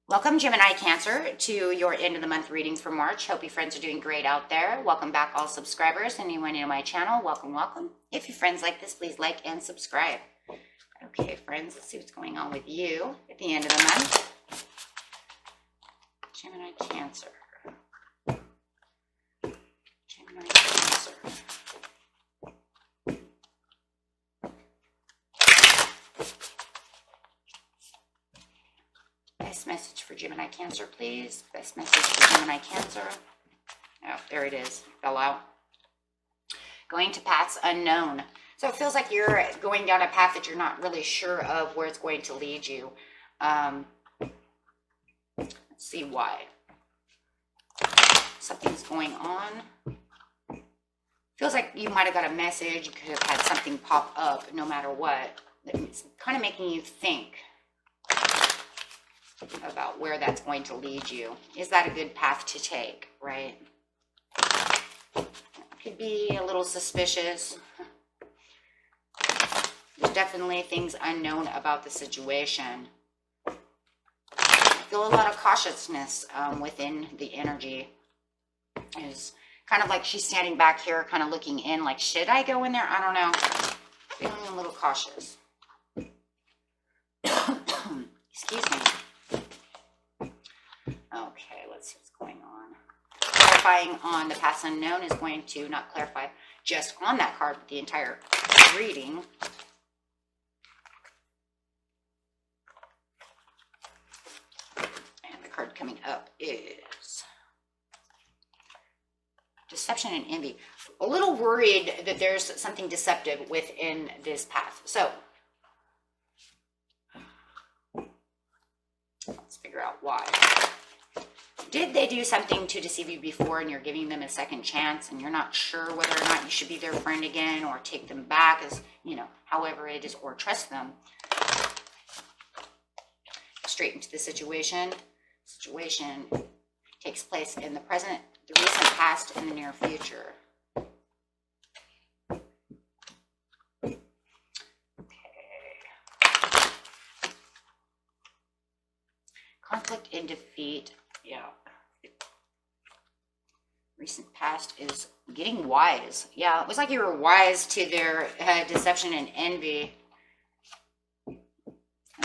Welcome, Gemini Cancer, to your end of the month readings for March. Hope you friends are doing great out there. Welcome back, all subscribers. Anyone new to my channel, welcome, welcome. If you're friends like this, please like and subscribe. Okay, friends, let's see what's going on with you at the end of the month. Gemini Cancer. Gemini Cancer. Best message for Gemini Cancer, please. Best message for Gemini Cancer. Oh, there it is. Fell out. Going to paths unknown. So it feels like you're going down a path that you're not really sure of where it's going to lead you. Let's see why. Something's going on. Feels like you might have got a message. You could have had something pop up no matter what. It's kind of making you think about where that's going to lead you. Is that a good path to take, right? Could be a little suspicious. There's definitely things unknown about the situation. I feel a lot of cautiousness within the energy. It's kind of like she's standing back here, kind of looking in, like, should I go in there? I don't know. Feeling a little cautious. Excuse me. Okay, let's see what's going on. Clarifying on the past unknown is going to not clarify just on that card, but the entire reading. And the card coming up is Deception and Envy. A little worried that there's something deceptive within this path. So let's figure out why. Did they do something to deceive you before and you're giving them a second chance and you're not sure whether or not you should be their friend again or take them back, as you know, however it is, or trust them? Straight into the situation. Situation takes place in the present, the recent past, and the near future. Conflict and defeat. Yeah. Recent past is getting wise. Yeah, it was like you were wise to their deception and envy. In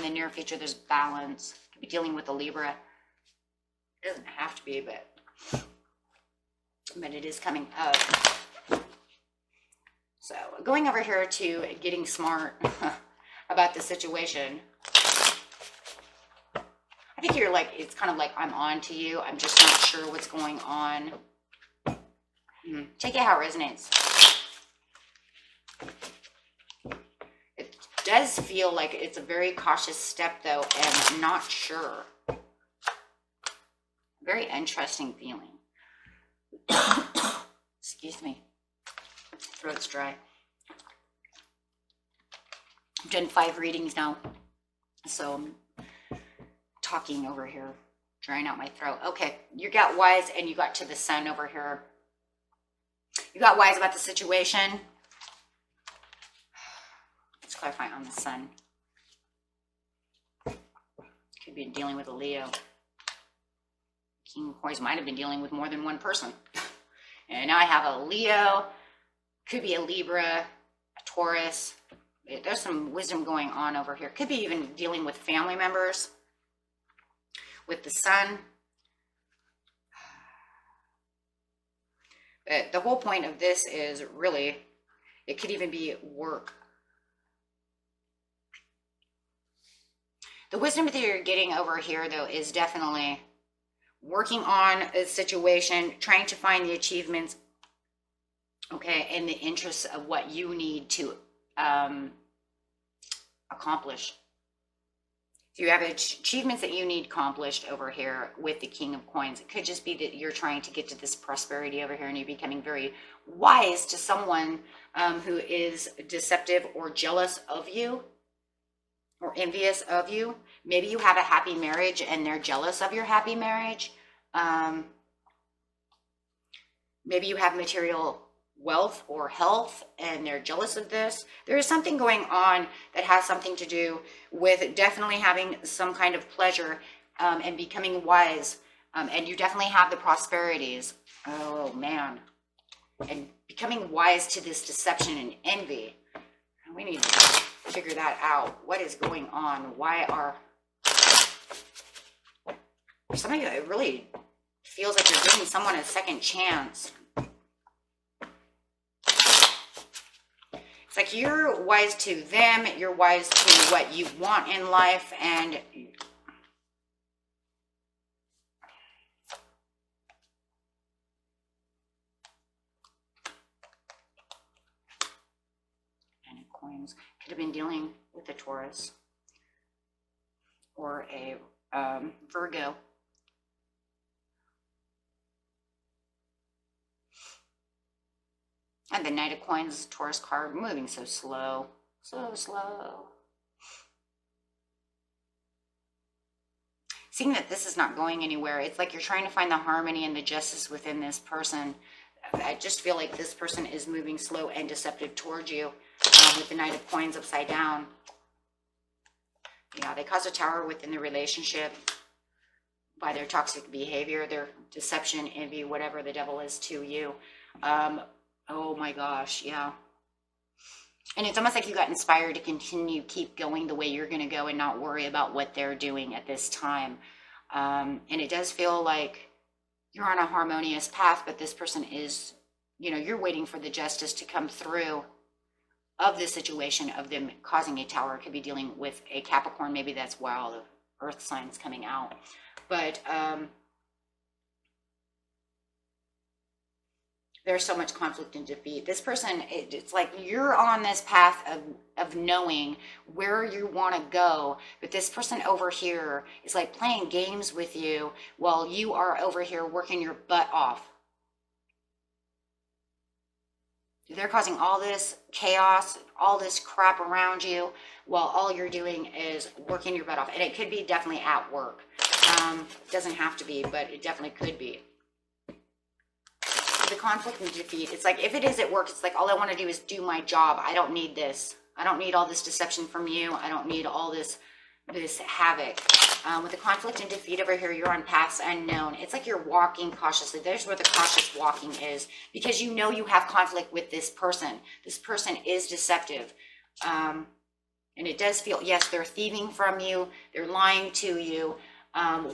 the near future, there's balance. Could be dealing with a Libra. It doesn't have to be, but it is coming up. So going over here to getting smart about the situation. I think you're like, it's kind of like, I'm on to you. I'm just not sure what's going on. Take it how it resonates. It does feel like it's a very cautious step, though, and not sure. Very interesting feeling. Excuse me. Throat's dry. I've done 5 readings now, so I'm talking over here, drying out my throat. Okay, you got wise and you got to the Sun over here. You got wise about the situation. Let's clarify on the Sun. Could be dealing with a Leo. King of Coins might have been dealing with more than one person. And now I have a Leo. Could be a Libra, a Taurus. There's some wisdom going on over here. Could be even dealing with family members. With the Sun. But the whole point of this is really, it could even be work. The wisdom that you're getting over here, though, is definitely working on a situation, trying to find the achievements, okay, in the interests of what you need to accomplish. So you have achievements that you need accomplished over here with the King of Coins. It could just be that you're trying to get to this prosperity over here and you're becoming very wise to someone who is deceptive or jealous of you or envious of you. Maybe you have a happy marriage and they're jealous of your happy marriage. Maybe you have material wealth or health and they're jealous of this. There is something going on that has something to do with definitely having some kind of pleasure and becoming wise. And you definitely have the prosperities. Oh man. And becoming wise to this deception and envy. We need to figure that out. What is going on? Why are some of you, it really feels like you're giving someone a second chance. It's like you're wise to them, you're wise to what you want in life, and coins could have been dealing with a Taurus or a Virgo. And the Knight of Coins, Taurus card, moving so slow, so slow. Seeing that this is not going anywhere, it's like you're trying to find the harmony and the justice within this person. I just feel like this person is moving slow and deceptive towards you with the Knight of Coins upside down. Yeah, they cause a tower within the relationship by their toxic behavior, their deception, envy, whatever the devil is to you. Oh my gosh, yeah. And it's almost like you got inspired to continue, keep going the way you're going to go and not worry about what they're doing at this time. And it does feel like you're on a harmonious path, but this person is, you know, you're waiting for the justice to come through of the situation of them causing a tower. It could be dealing with a Capricorn. Maybe that's why all the earth signs coming out. But there's so much conflict and defeat. This person, it's like you're on this path of knowing where you want to go, but this person over here is like playing games with you while you are over here working your butt off. They're causing all this chaos, all this crap around you, while all you're doing is working your butt off. And it could be definitely at work. It doesn't have to be, but it definitely could be. The conflict and defeat, it's like if it is at work, it's like all I want to do is do my job. I don't need this. I don't need all this deception from you. I don't need all this havoc. With the conflict and defeat over here, you're on paths unknown. It's like you're walking cautiously. There's where the cautious walking is, because you know you have conflict with this person. This person is deceptive. And it does feel, yes, they're thieving from you. They're lying to you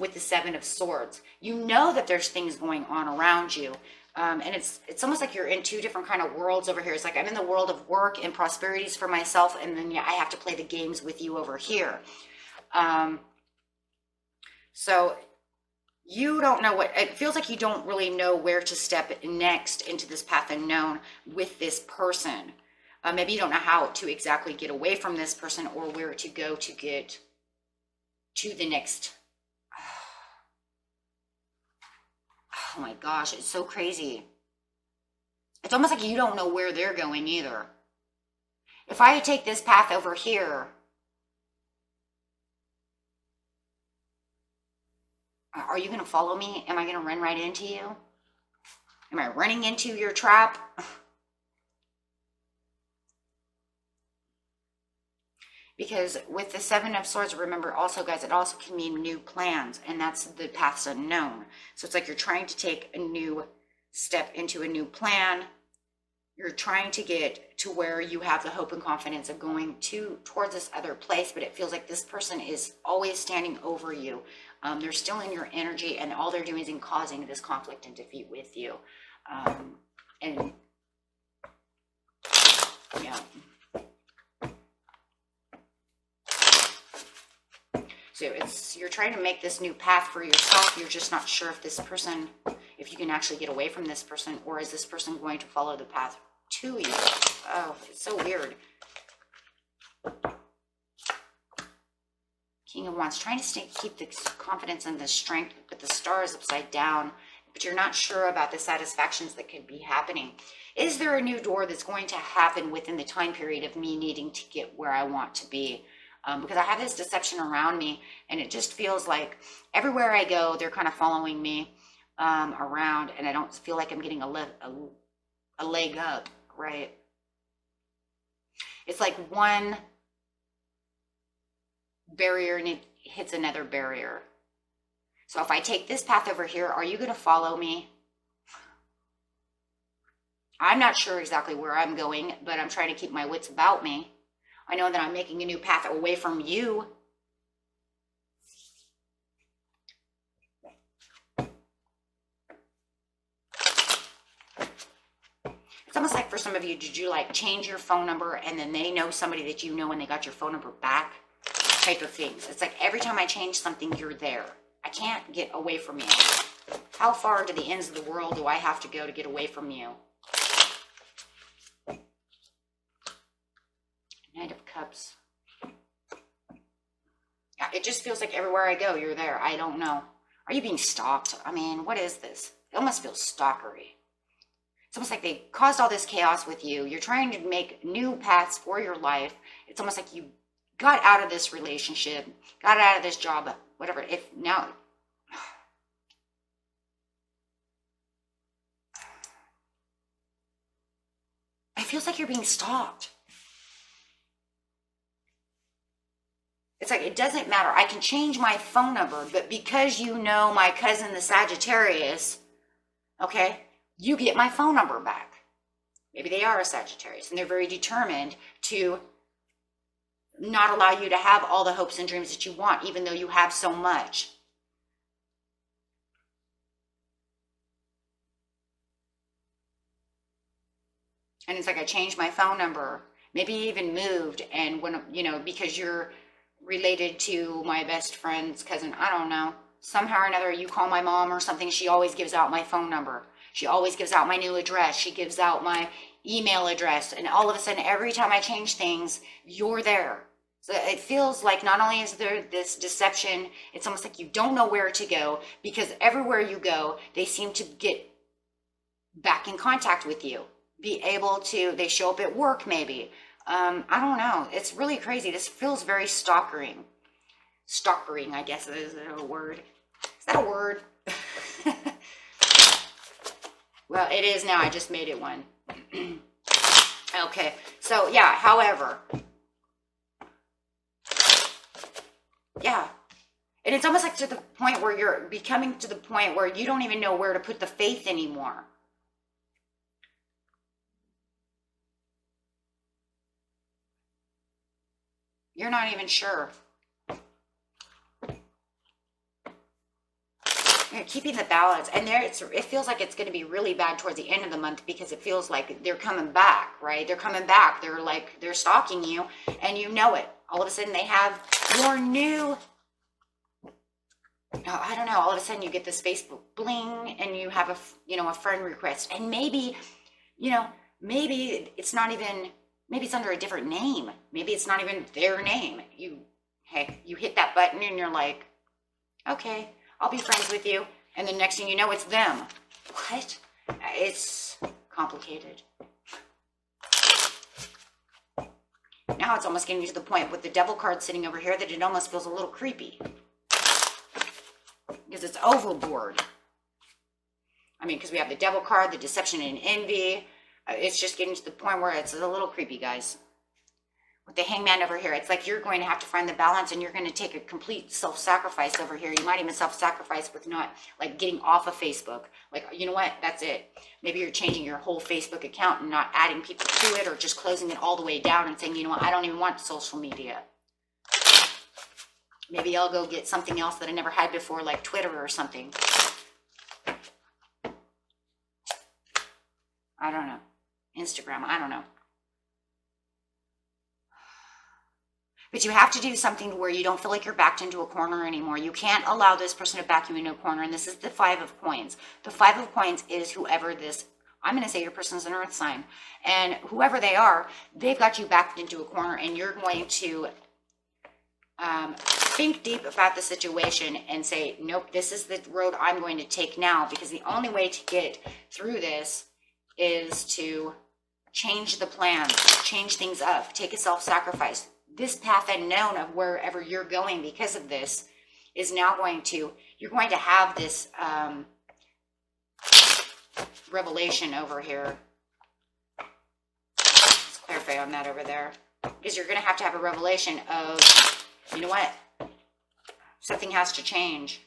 with the Seven of Swords. You know that there's things going on around you. And it's almost like you're in two different kind of worlds over here. It's like I'm in the world of work and prosperities for myself, and then yeah, I have to play the games with you over here. So you don't know what, it feels like you don't really know where to step next into this path unknown with this person. Maybe you don't know how to exactly get away from this person or where to go to get to the next. Oh my gosh, it's so crazy. It's almost like you don't know where they're going either. If I take this path over here, are you going to follow me? Am I going to run right into you? Am I running into your trap? Because with the Seven of Swords, remember also, guys, it also can mean new plans, and that's the paths unknown. So it's like you're trying to take a new step into a new plan. You're trying to get to where you have the hope and confidence of going towards this other place, but it feels like this person is always standing over you. They're still in your energy, and all they're doing is causing this conflict and defeat with you. And yeah. So you're trying to make this new path for yourself. You're just not sure if this person, if you can actually get away from this person, or is this person going to follow the path to you? Oh, it's so weird. King of Wands, trying to keep the confidence and the strength, but the star is upside down, but you're not sure about the satisfactions that could be happening. Is there a new door that's going to happen within the time period of me needing to get where I want to be? Because I have this deception around me, and it just feels like everywhere I go, they're kind of following me around, and I don't feel like I'm getting a leg up, right? It's like one barrier and it hits another barrier. So if I take this path over here, are you going to follow me? I'm not sure exactly where I'm going, but I'm trying to keep my wits about me. I know that I'm making a new path away from you. It's almost like for some of you, did you like change your phone number and then they know somebody that you know and they got your phone number back? Type of things. It's like every time I change something, you're there. I can't get away from you. How far to the ends of the world do I have to go to get away from you? Knight of Cups. Yeah, it just feels like everywhere I go, you're there. I don't know. Are you being stalked? I mean, what is this? It almost feels stalkery. It's almost like they caused all this chaos with you. You're trying to make new paths for your life. It's almost like you got out of this relationship, got out of this job, whatever. If now, it feels like you're being stalked. It's like, it doesn't matter. I can change my phone number, but because you know my cousin, the Sagittarius, okay, you get my phone number back. Maybe they are a Sagittarius and they're very determined to not allow you to have all the hopes and dreams that you want, even though you have so much. And it's like, I changed my phone number, maybe even moved. And when, you know, because you're related to my best friend's cousin, I don't know, somehow or another, you call my mom or something, she always gives out my phone number. She always gives out my new address. She gives out my email address. And all of a sudden, every time I change things, you're there. So it feels like not only is there this deception, it's almost like you don't know where to go, because everywhere you go, they seem to get back in contact with you. Be able to, they show up at work maybe. I don't know. It's really crazy. This feels very stalkering. Stalkering, I guess is a word. Is that a word? Well, it is now. I just made it one. Okay. So, yeah, however. Yeah. And it's almost like to the point where you're becoming to the point where you don't even know where to put the faith anymore. You're not even sure. You're keeping the balance, and it feels like it's going to be really bad towards the end of the month, because it feels like they're coming back, right? They're coming back. They're stalking you, and you know it. All of a sudden, they have your new, I don't know, all of a sudden you get this Facebook bling, and you have a friend request, and maybe it's not even, maybe it's under a different name. Maybe it's not even their name. You hit that button, and you're like, okay, I'll be friends with you. And the next thing you know, it's them. What? It's complicated. Now it's almost getting to the point with the devil card sitting over here that it almost feels a little creepy. Because it's overboard. I mean, because we have the devil card, the deception and envy. It's just getting to the point where it's a little creepy, guys. With the hangman over here, it's like you're going to have to find the balance, and you're going to take a complete self-sacrifice over here. You might even self-sacrifice with not, like, getting off of Facebook. Like, you know what? That's it. Maybe you're changing your whole Facebook account and not adding people to it, or just closing it all the way down and saying, you know what? I don't even want social media. Maybe I'll go get something else that I never had before, like Twitter or something. I don't know. Instagram, I don't know. But you have to do something where you don't feel like you're backed into a corner anymore. You can't allow this person to back you into a corner. And this is the 5 of coins. The 5 of coins is whoever this, I'm going to say your person's an earth sign. And whoever they are, they've got you backed into a corner. And you're going to think deep about the situation and say, nope, this is the road I'm going to take now. Because the only way to get through this is to change the plan, change things up, take a self-sacrifice. This path unknown of wherever you're going because of this is now you're going to have this revelation over here. Let's clarify on that over there. Because you're going to have a revelation of, you know what? Something has to change.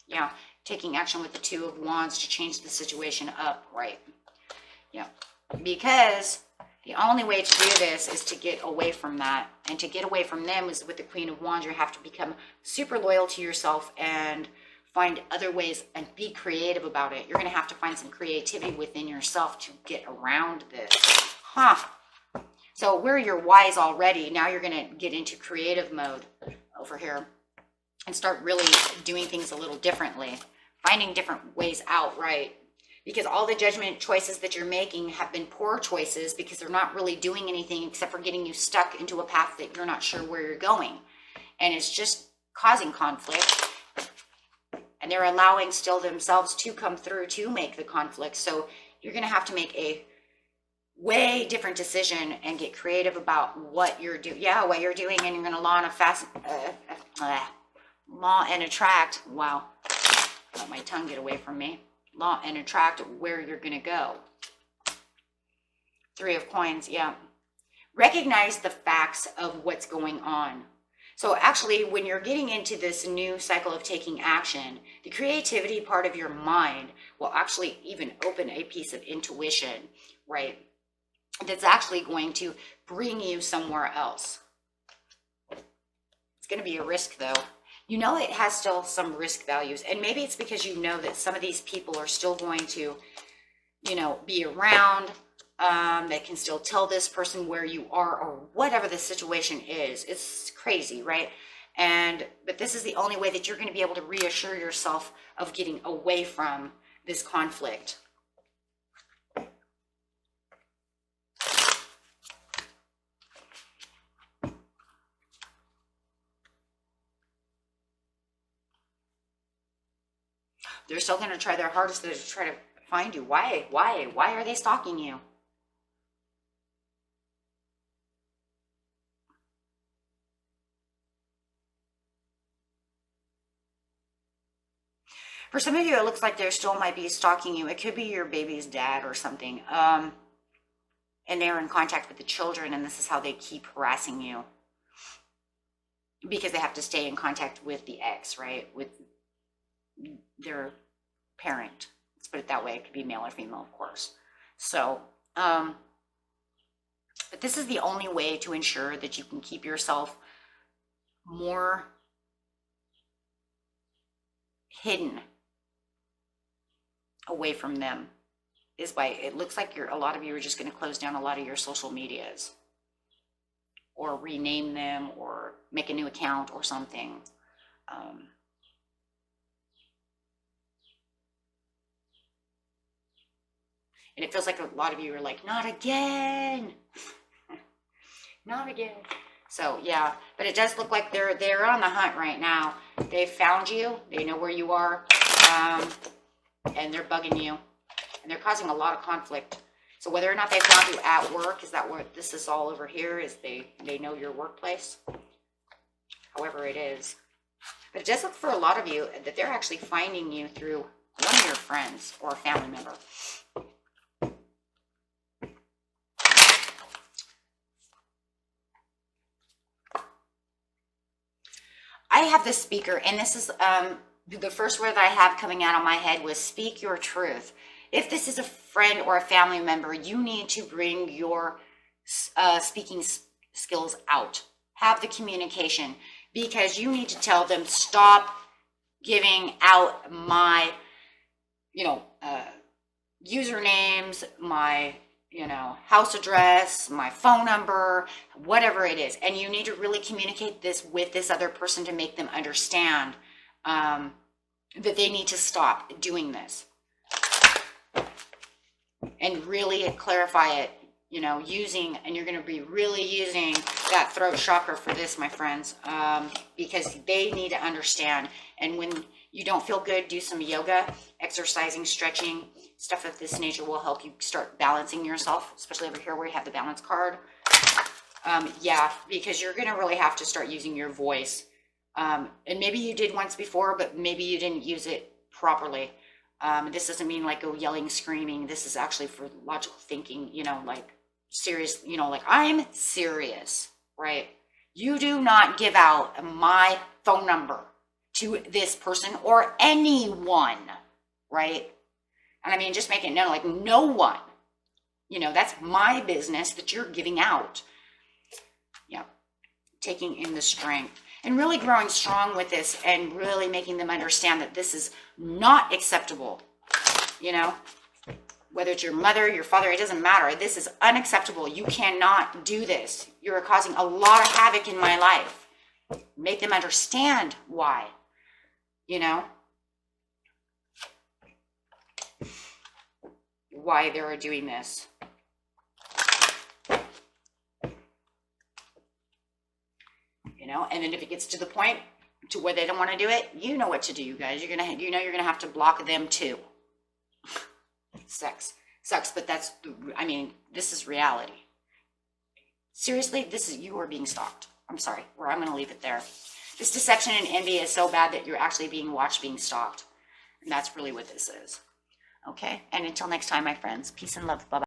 Yeah, taking action with the Two of Wands to change the situation up, right? Yeah, because the only way to do this is to get away from that. And to get away from them is with the Queen of Wands. You have to become super loyal to yourself and find other ways and be creative about it. You're going to have to find some creativity within yourself to get around this. Huh. So where you're wise already, now you're going to get into creative mode over here and start really doing things a little differently, finding different ways out, right? Because all the judgment choices that you're making have been poor choices because they're not really doing anything except for getting you stuck into a path that you're not sure where you're going. And it's just causing conflict. And they're allowing still themselves to come through to make the conflict. So you're going to have to make a way different decision and get creative about what you're doing. Yeah, what you're doing. And you're going to law and attract. Wow. Let my tongue get away from me. Law and attract where you're going to go. Three of Coins. Yeah. Recognize the facts of what's going on. So actually, when you're getting into this new cycle of taking action, the creativity part of your mind will actually even open a piece of intuition, right? That's actually going to bring you somewhere else. It's going to be a risk though. You know, it has still some risk values, and maybe it's because you know that some of these people are still going to, you know, be around. They can still tell this person where you are or whatever the situation is. It's crazy, right? But this is the only way that you're going to be able to reassure yourself of getting away from this conflict. They're still going to try their hardest to try to find you. Why? Why are they stalking you? For some of you, it looks like they still might be stalking you. It could be your baby's dad or something. And they're in contact with the children, and this is how they keep harassing you. Because they have to stay in contact with the ex, right? With their parent. Let's put it that way. It could be male or female, of course. So, but this is the only way to ensure that you can keep yourself more hidden away from them, is by, it looks like a lot of you are just going to close down a lot of your social medias or rename them or make a new account or something. And it feels like a lot of you are like, not again, not again. So yeah, but it does look like they're on the hunt right now. They've found you. They know where you are. And they're bugging you, and they're causing a lot of conflict. So whether or not they found you at work, is that what this is all over here? Is they know your workplace? However it is. But it does look for a lot of you that they're actually finding you through one of your friends or a family member. I have this speaker, and this is the first word that I have coming out of my head was speak your truth. If this is a friend or a family member, you need to bring your speaking skills out. Have the communication, because you need to tell them, stop giving out my, usernames, my, house address, my phone number, whatever it is. And you need to really communicate this with this other person to make them understand that they need to stop doing this. And really clarify it, and you're going to be really using that throat chakra for this, my friends, because they need to understand. And when you don't feel good, do some yoga, exercising, stretching, stuff of this nature will help you start balancing yourself, especially over here where you have the balance card. Yeah, because you're going to really have to start using your voice. And maybe you did once before, but maybe you didn't use it properly. This doesn't mean like go yelling, screaming. This is actually for logical thinking, like serious, like I'm serious, right? You do not give out my phone number to this person or anyone, right? And I mean, just make it known, like, no one, you know, that's my business that you're giving out. Yeah. Taking in the strength and really growing strong with this and really making them understand that this is not acceptable, you know, whether it's your mother, your father, it doesn't matter. This is unacceptable. You cannot do this. You're causing a lot of havoc in my life. Make them understand why, you know, why they're doing this. You know, and then if it gets to the point to where they don't want to do it, you know what to do, you guys. You're gonna, you know, you're gonna have to block them too. Sucks, but that's, I mean, this is reality. Seriously, this is, you are being stalked. I'm sorry, or I'm gonna leave it there. This deception and envy is so bad that you're actually being watched, being stalked, and that's really what this is. Okay, and until next time, my friends, peace and love. Bye bye.